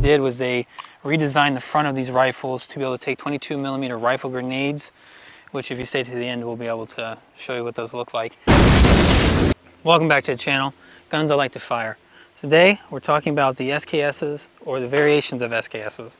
did was they redesigned the front of these rifles to be able to take 22mm rifle grenades, which if you stay to the end, we'll be able to show you what those look like. Welcome back to the channel, Guns I Like to Fire. Today, we're talking about the SKSs, or the variations of SKSs.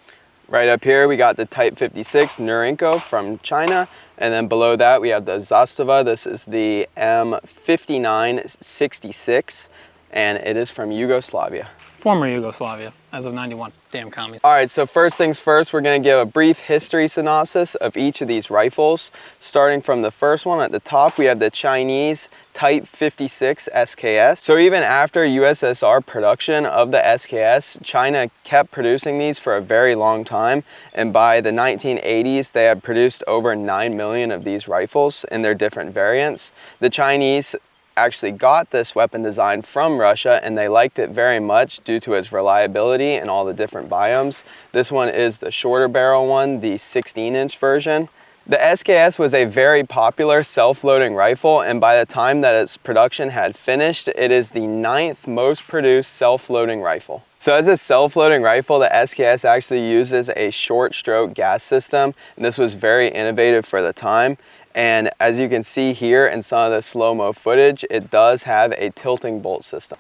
Right up here, we got the Type 56 Nurenko from China, and then below that we have the Zastava. This is the M5966, and it is from Yugoslavia. Former Yugoslavia, as of '91. Damn commies. All right, so first things first, we're going to give a brief history synopsis of each of these rifles. Starting from the first one at the top, we have the Chinese Type 56 SKS. So even after USSR production of the SKS, China kept producing these for a very long time. And by the 1980s, they had produced over 9 million of these rifles in their different variants. The Chinese actually got this weapon design from Russia, and they liked it very much due to its reliability and all the different biomes. This one is the shorter barrel one, the 16-inch version. The SKS was a very popular self-loading rifle, and by the time that its production had finished, it is the 9th most produced self-loading rifle. So as a self-loading rifle, the SKS actually uses a short stroke gas system, and this was very innovative for the time. And as you can see here in some of the slow-mo footage, it does have a tilting bolt system.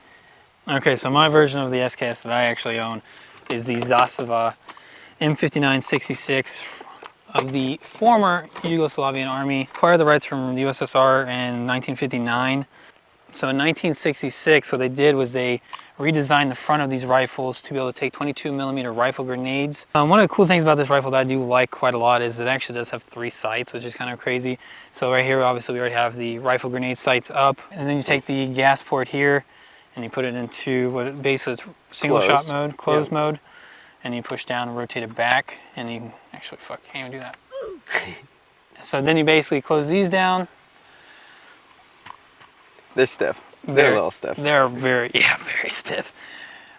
Okay, so my version of the SKS that I actually own is the Zastava M5966 of the former Yugoslavian army. Acquired the rights from the USSR in 1959. So in 1966, what they did was they redesigned the front of these rifles to be able to take 22mm rifle grenades. One of the cool things about this rifle that I do like quite a lot is it actually does have 3 sights, which is kind of crazy. So right here, obviously we already have the rifle grenade sights up, and then you take the gas port here and you put it into what basically it's single shot mode, closed mode, and you push down and rotate it back, and you actually can't even do that. So then you basically close these down. They're stiff. They're a little stiff. They're very stiff.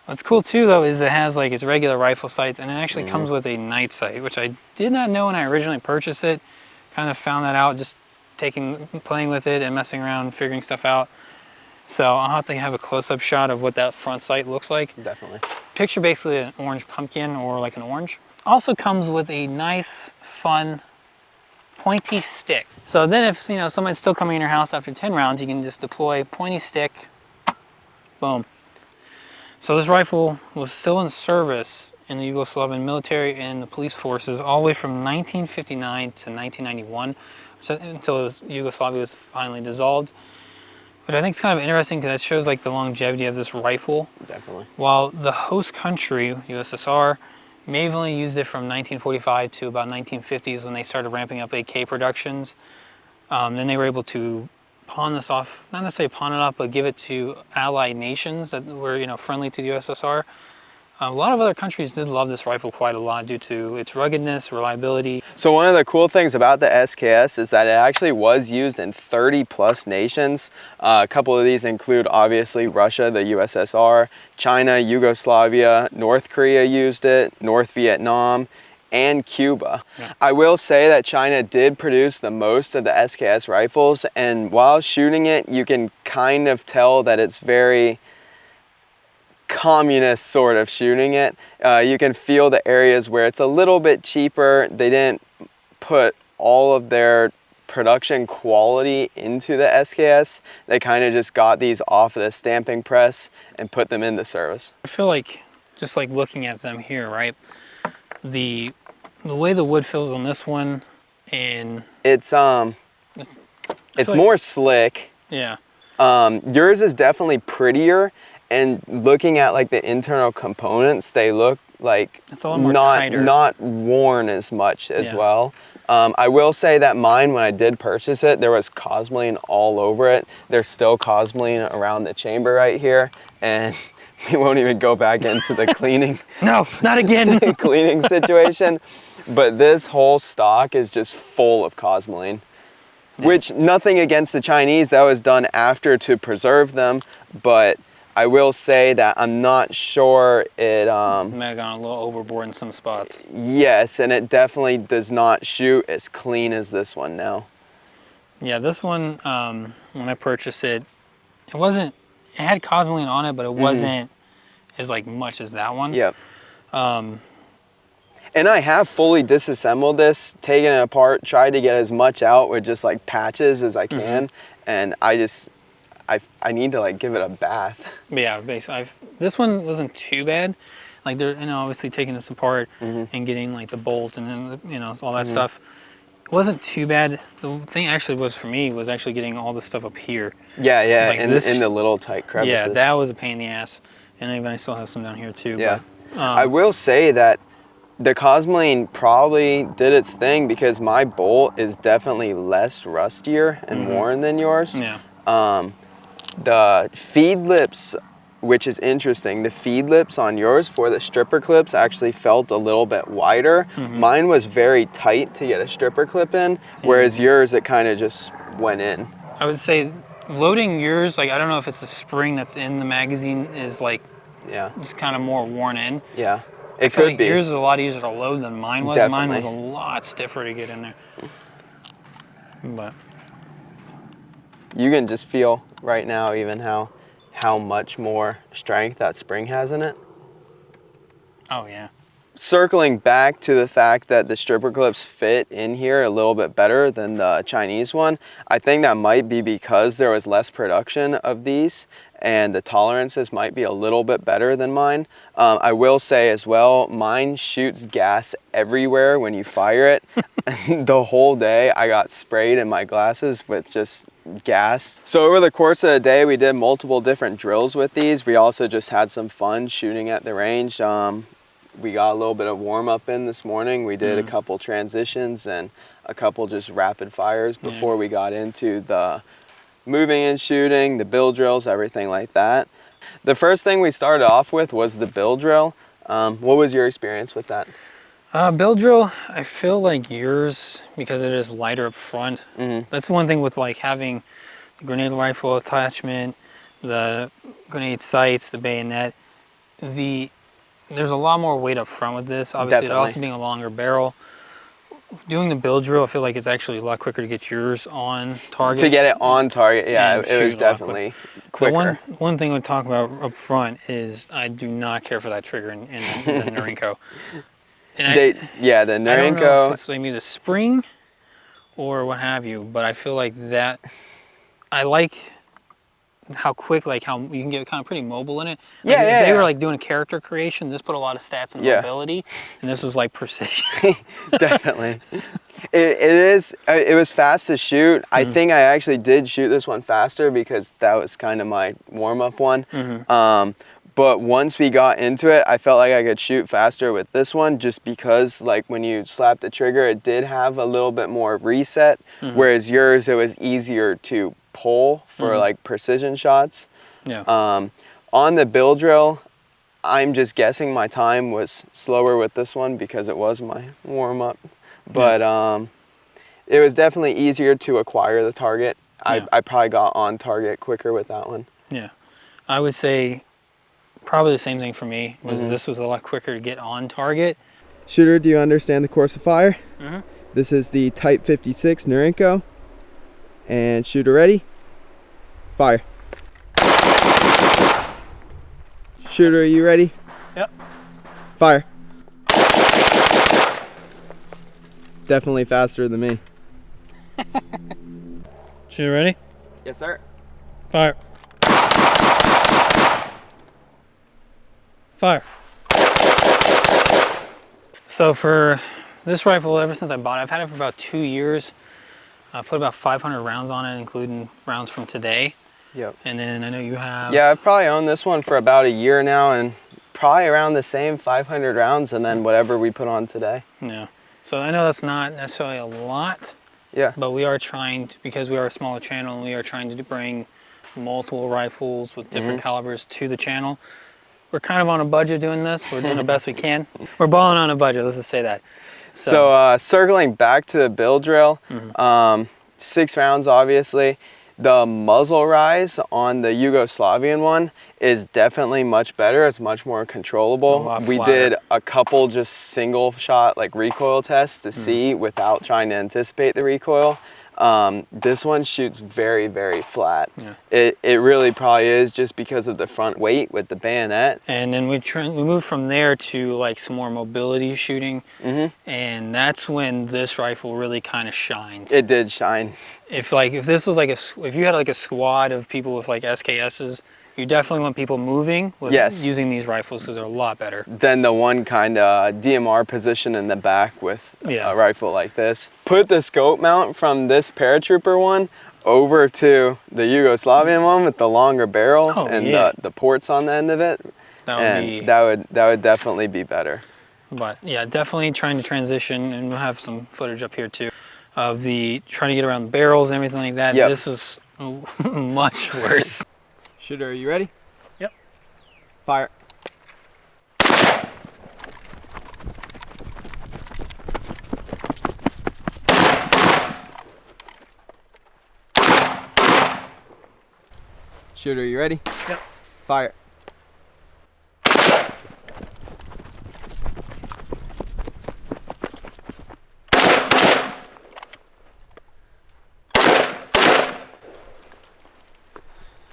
What's cool too though is it has like its regular rifle sights, and it actually comes with a night sight, which I did not know when I originally purchased it. Kind of found that out just playing with it and messing around, figuring stuff out. So I'll have to have a close-up shot of what that front sight looks like. Definitely. Picture basically an orange pumpkin or like an orange. Also comes with a nice, fun, pointy stick. So then if somebody's still coming in your house after 10 rounds, you can just deploy pointy stick, boom. So this rifle was still in service in the Yugoslavian military and the police forces all the way from 1959 to 1991, until Yugoslavia was finally dissolved, which I think is kind of interesting because that shows like the longevity of this rifle. Definitely. While the host country, USSR, may have only used it from 1945 to about 1950s when they started ramping up AK productions. Then they were able to pawn this off, not necessarily pawn it off, but give it to allied nations that were friendly to the USSR. A lot of other countries did love this rifle quite a lot due to its ruggedness, reliability. So one of the cool things about the SKS is that it actually was used in 30 plus nations. A couple of these include obviously Russia, the USSR, China, Yugoslavia, North Korea used it, North Vietnam, and Cuba. Yeah. I will say that China did produce the most of the SKS rifles, and while shooting it, you can kind of tell that it's very communist sort of shooting it. You can feel the areas where it's a little bit cheaper. They didn't put all of their production quality into the SKS. They kind of just got these off of the stamping press and put them into service. I feel like, just like looking at them here, right? The way the wood feels on this one, and it's more slick. Yeah. Yours is definitely prettier. And looking at like the internal components, they look like it's a lot more tighter. Not worn as much as well. I will say that mine, when I did purchase it, there was cosmoline all over it. There's still cosmoline around the chamber right here, and we won't even go back into the cleaning. No, not again. Cleaning situation. But this whole stock is just full of cosmoline. Yeah. Which, nothing against the Chinese, that was done after to preserve them, but I will say that I'm not sure it may have gone a little overboard in some spots. Yes, and it definitely does not shoot as clean as this one now. Yeah, this one, when I purchased it, it had cosmoline on it, but it wasn't as like much as that one. Yep. And I have fully disassembled this, taken it apart, tried to get as much out with just like patches as I can, and I need to like give it a bath. But yeah, basically, this one wasn't too bad. Like they're, obviously taking this apart and getting like the bolt and then all that stuff. It wasn't too bad. The thing actually was for me was actually getting all this stuff up here. Yeah, like in the little tight crevices. Yeah, that was a pain in the ass. And even I still have some down here too. Yeah, but, I will say that the Cosmoline probably did its thing because my bolt is definitely less rustier and worn than yours. Yeah. The feed lips, which is interesting, the feed lips on yours for the stripper clips actually felt a little bit wider. Mine was very tight to get a stripper clip in, whereas yours, it kind of just went in. I would say loading yours, like I don't know if it's the spring that's in the magazine is like just kind of more worn in. Yeah, it could be. Yours is a lot easier to load than mine was. Definitely. Mine was a lot stiffer to get in there. But you can just feel right now even how much more strength that spring has in it. Oh yeah. Circling back to the fact that the stripper clips fit in here a little bit better than the Chinese one, I think that might be because there was less production of these and the tolerances might be a little bit better than mine. I will say as well, mine shoots gas everywhere when you fire it. The whole day I got sprayed in my glasses with just gas. So over the course of the day, we did multiple different drills with these. We also just had some fun shooting at the range. We got a little bit of warm up in this morning. We did a couple transitions and a couple just rapid fires before we got into the moving and shooting, the bill drills, everything like that. The first thing we started off with was the bill drill. What was your experience with that? Bill drill, I feel like yours, because it is lighter up front. That's the one thing with like having the grenade rifle attachment, the grenade sights, the bayonet. There's a lot more weight up front with this. Obviously, it also being a longer barrel. Doing the bill drill, I feel like it's actually a lot quicker to get yours on target. To get it on target, yeah, it was definitely quicker. One thing we talk about up front is I do not care for that trigger in the Norinco. And the Norinco. I don't know if it's maybe the spring or what have you, but I feel like that, I like how quick, like how you can get kind of pretty mobile in it. Like if they were like doing a character creation, this put a lot of stats in mobility, and this is like precision. Definitely. It was fast to shoot. I think I actually did shoot this one faster because that was kind of my warm-up one. But once we got into it, I felt like I could shoot faster with this one just because like when you slap the trigger, it did have a little bit more reset, whereas yours, it was easier to pull for like precision shots. On the bill drill, I'm just guessing my time was slower with this one because it was my warm-up, but it was definitely easier to acquire the target. I probably got on target quicker with that one. Yeah, I would say probably the same thing for me. This was a lot quicker to get on target. Shooter, do you understand the course of fire? This is the Type 56 Norinco. And shooter ready? Fire. Shooter, are you ready? Yep. Fire. Definitely faster than me. Shooter ready? Yes, sir. Fire. Fire. So for this rifle, ever since I bought it, I've had it for about 2 years. I put about 500 rounds on it, including rounds from today. Yep. And then I know you have... Yeah, I've probably owned this one for about a year now, and probably around the same 500 rounds, and then whatever we put on today. Yeah. So I know that's not necessarily a lot. Yeah. But we are trying to, because we are a smaller channel, and we are trying to bring multiple rifles with different calibers to the channel. We're kind of on a budget doing this. We're doing the best we can. We're balling on a budget, let's just say that. So circling back to the bill drill, 6 rounds obviously. The muzzle rise on the Yugoslavian one is definitely much better. It's much more controllable. We did a couple just single shot like recoil tests to see without trying to anticipate the recoil. This one shoots very, very flat. Yeah. It really probably is just because of the front weight with the bayonet. And then we moved from there to like some more mobility shooting, and that's when this rifle really kind of shined. It did shine. If this was like if you had like a squad of people with like SKSs, you definitely want people moving with using these rifles because they're a lot better than the one kind of DMR position in the back with a rifle like this. Put the scope mount from this paratrooper one over to the Yugoslavian one with the longer barrel and the ports on the end of it, that would definitely be better. But yeah, definitely trying to transition, and we'll have some footage up here too of the trying to get around the barrels and everything like that. This is much worse. Shooter, are you ready? Yep. Fire. Shooter, are you ready? Yep. Fire.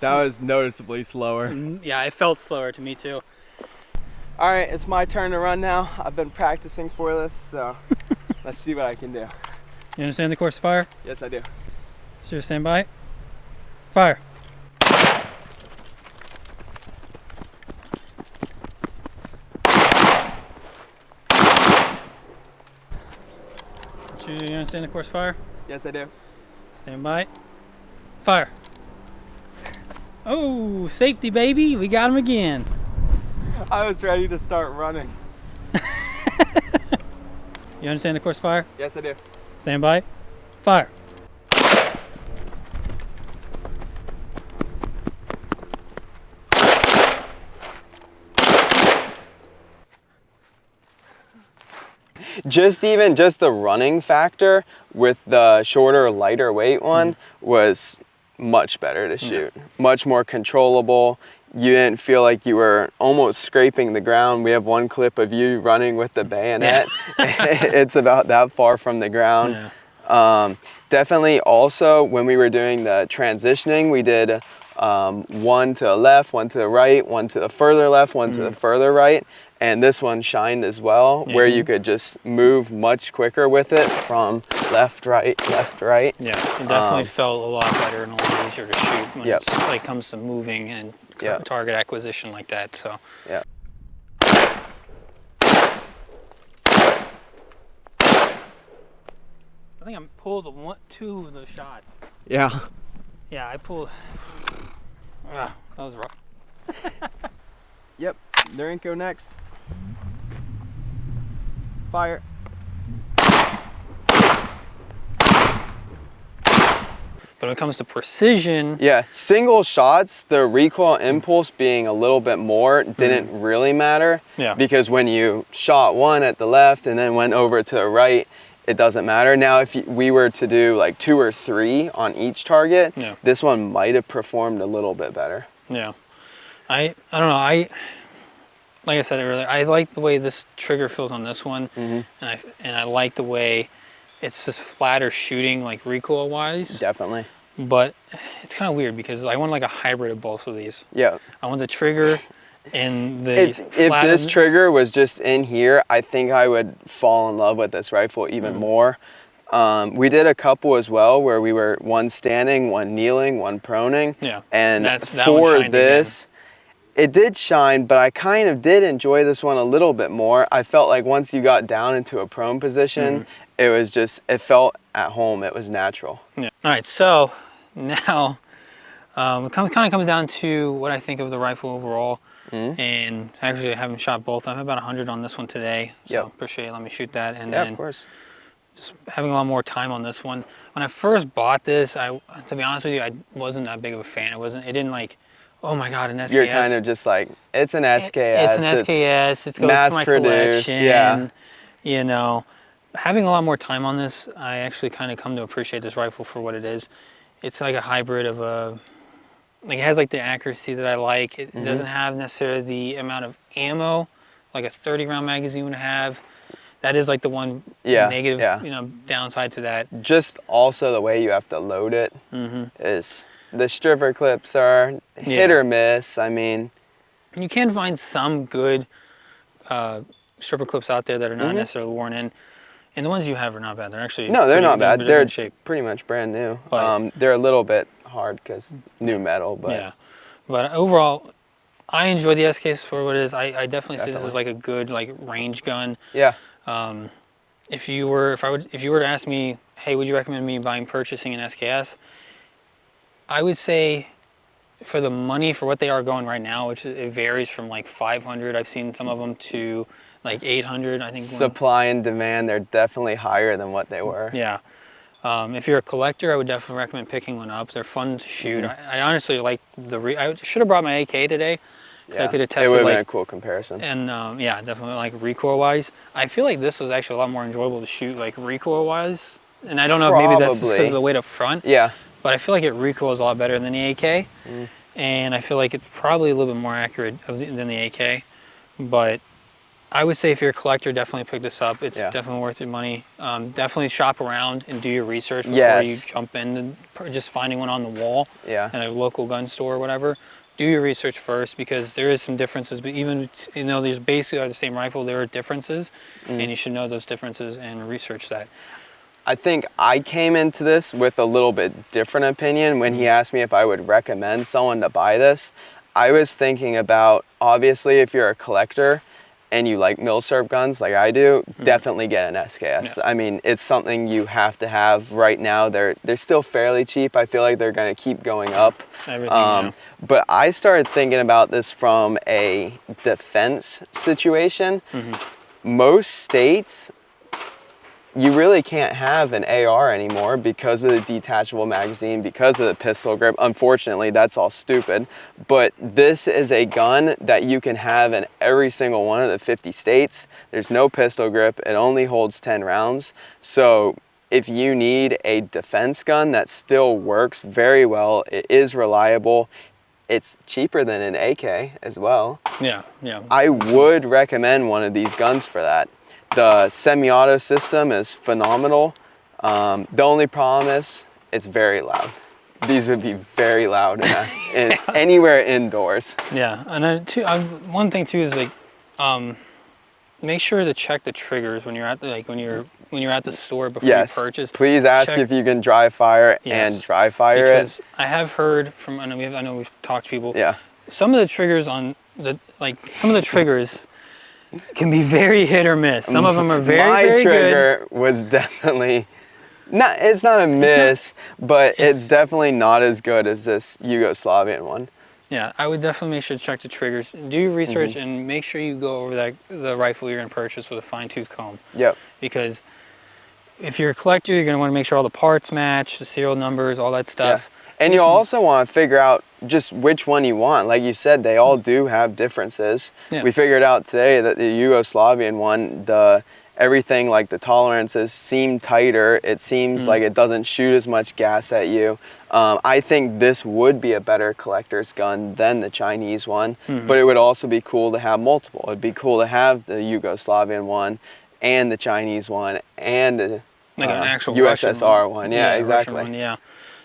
That was noticeably slower. Yeah, it felt slower to me too. All right, it's my turn to run now. I've been practicing for this, so let's see what I can do. You understand the course of fire? Yes, I do. So stand by. Fire. You understand the course of fire? Yes, I do. Stand by. Fire. Oh, safety, baby. We got him again. I was ready to start running. You understand the course of fire? Yes, I do. Stand by. Fire. Just the running factor with the shorter, lighter weight one was much better to shoot. Much more controllable. You didn't feel like you were almost scraping the ground. We have one clip of you running with the bayonet. It's about that far from the ground. Definitely also when we were doing the transitioning, we did one to the left, one to the right, one to the further left, one to the further right. And this one shined as well, where you could just move much quicker with it from left, right, left, right. Yeah, it definitely felt a lot better and a lot easier to shoot when it's like comes to moving and target acquisition like that. So. Yeah. I think I pulled two of those shots. Yeah. Yeah, I pulled. That was rough. Yep. Nurenko next. Fire. But when it comes to precision, single shots, the recoil impulse being a little bit more didn't really matter. Because when you shot one at the left and then went over to the right, it doesn't matter. Now, if we were to do like 2 or 3 on each target, this one might have performed a little bit better. Yeah. I don't know. Like I said earlier, I like the way this trigger feels on this one, and I like the way it's just flatter shooting, like recoil wise. Definitely. But it's kind of weird because I want like a hybrid of both of these. Yeah. I want the trigger and the. If this trigger was just in here, I think I would fall in love with this rifle even more. We did a couple as well where we were one standing, one kneeling, one proning. Yeah. And for this. It did shine, but I kind of did enjoy this one a little bit more. I felt like once you got down into a prone position, it felt at home. It was natural. Yeah. All right, so now it kind of comes down to what I think of the rifle overall. And actually, I haven't shot both. I'm about 100 on this one today, so appreciate you letting me shoot that. And then of course. Just having a lot more time on this one. When I first bought this, to be honest with you, I wasn't that big of a fan. It didn't like. Oh my God, an SKS. You're kind of just like, it's an SKS. It's an SKS. It goes for my collection. You know, having a lot more time on this, I actually kind of come to appreciate this rifle for what it is. It's like a hybrid of like it has like the accuracy that I like. It doesn't have necessarily the amount of ammo like a 30 round magazine would have. that is like the one Yeah, negative, yeah. you know, downside to that. Just also the way you have to load it is, the stripper clips are hit Yeah. or miss. I mean, You can find some good stripper clips out there that are not necessarily worn in, and the ones you have are not bad. They're actually no, they're not bad. they're in They're good shape. pretty much brand new. But They're a little bit hard because new yeah, metal, but yeah. But overall, I enjoy the SKS for what it is. I definitely see this as definitely. like a good like range gun. Yeah. If you were to ask me, hey, would you recommend me purchasing an SKS? I would say for the money for what they are going right now, which it varies from like 500, I've seen some of them, to like 800. I think Supply and demand, they're definitely higher than what they were. yeah. If you're a collector, I would definitely recommend picking one up. They're fun to shoot. I honestly like I should have brought my AK today because I could have It tested would have like, been a cool comparison. and yeah, definitely like recoil wise. I feel like this was actually a lot more enjoyable to shoot like recoil wise. And I don't know if maybe that's just because of the weight up front. Yeah. But I feel like it recoils a lot better than the AK. And I feel like it's probably a little bit more accurate than the AK. But I would say if you're a collector, definitely pick this up. It's definitely worth your money. Definitely shop around and do your research before you jump in. Just finding one on the wall at a local gun store or whatever. Do your research first, because there is some differences. But even though these basically are the same rifle, there are differences, and you should know those differences and research that. I think I came into this with a little bit different opinion when he asked me if I would recommend someone to buy this. I was thinking about, obviously, if you're a collector and you like milsurp guns like I do, definitely get an SKS. Yeah. I mean, it's something you have to have right now. They're still fairly cheap. I feel like they're going to keep going up. Everything, But I started thinking about this from a defense situation. Most states, you really can't have an AR anymore because of the detachable magazine, because of the pistol grip. Unfortunately, that's all stupid. But this is a gun that you can have in every single one of the 50 states. There's no pistol grip. It only holds 10 rounds. So if you need a defense gun that still works very well, it is reliable, it's cheaper than an AK as well. Yeah, yeah. I would recommend one of these guns for that. The semi-auto system is phenomenal. The only problem is it's very loud. These would be very loud anywhere indoors. Yeah, and one thing too is like, make sure to check the triggers when you're at when you're at the store before you purchase. Please ask if you can dry fire and dry fire it. Because I have heard from, I know we've talked to people. Yeah. Some of the triggers can be very hit or miss. Some of them are very good. My trigger was definitely it's not a miss, but it's definitely not as good as this Yugoslavian one. Yeah, I would definitely make sure to check the triggers. Do your research and make sure you go over the rifle you're going to purchase with a fine-tooth comb. Yep. Because if you're a collector, you're going to want to make sure all the parts match, the serial numbers, all that stuff. Yeah. And you also want to figure out just which one you want. Like you said, they all do have differences. Yeah. We figured out today that the Yugoslavian one, everything like the tolerances seem tighter. It seems like it doesn't shoot as much gas at you. I think this would be a better collector's gun than the Chinese one, but it would also be cool to have multiple. It'd be cool to have the Yugoslavian one and the Chinese one and the like an actual USSR one. Yeah, exactly. One, yeah,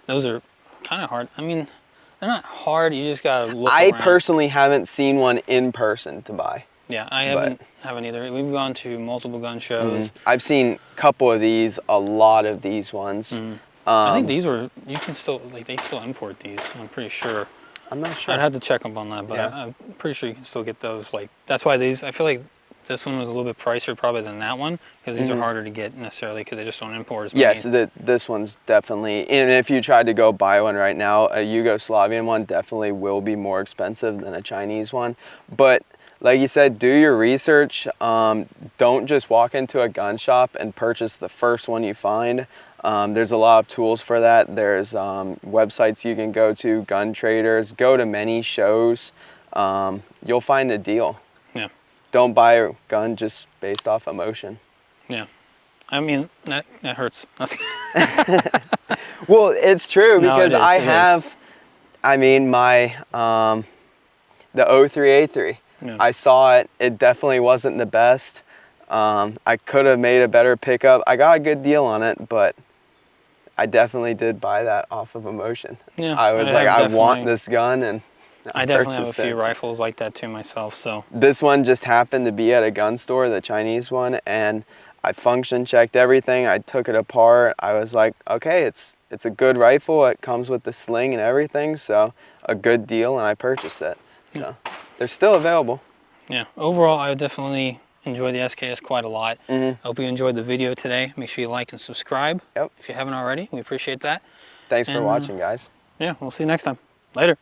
those are kind of hard. I mean, they're not hard. You just gotta look I around. Personally haven't seen one in person to buy. Yeah, I haven't either. We've gone to multiple gun shows. I've seen a couple of these, a lot of these ones. I think these were, you can still, they still import these, I'm pretty sure. I'm not sure. I'd have to check up on that, but I'm pretty sure you can still get those. That's why I feel like this one was a little bit pricier probably than that one, because these are harder to get necessarily because they just don't import as many. Yes, this one's definitely, and if you tried to go buy one right now, a Yugoslavian one definitely will be more expensive than a Chinese one. But like you said, do your research. Don't just walk into a gun shop and purchase the first one you find. There's a lot of tools for that. There's websites you can go to, gun traders, go to many shows. You'll find a deal. Yeah. Don't buy a gun just based off emotion. Yeah. I mean, that hurts. Well, it's true because no, I mean, my, the 03A3. Yeah. I saw it. It definitely wasn't the best. I could have made a better pickup. I got a good deal on it, but I definitely did buy that off of emotion. Yeah, I was like, I want this gun, and I definitely have a purchased few it. rifles like that too myself. So This one just happened to be at a gun store, the Chinese one, and I function checked everything. I took it apart. I was like, okay, it's a good rifle. It comes with the sling and everything, so a good deal, and I purchased it. So they're still available. yeah, overall, I definitely enjoy the SKS quite a lot. I hope you enjoyed the video today. Make sure you like and subscribe Yep. if you haven't already. We appreciate that. Thanks for And watching, guys. yeah, we'll see you next time. Later.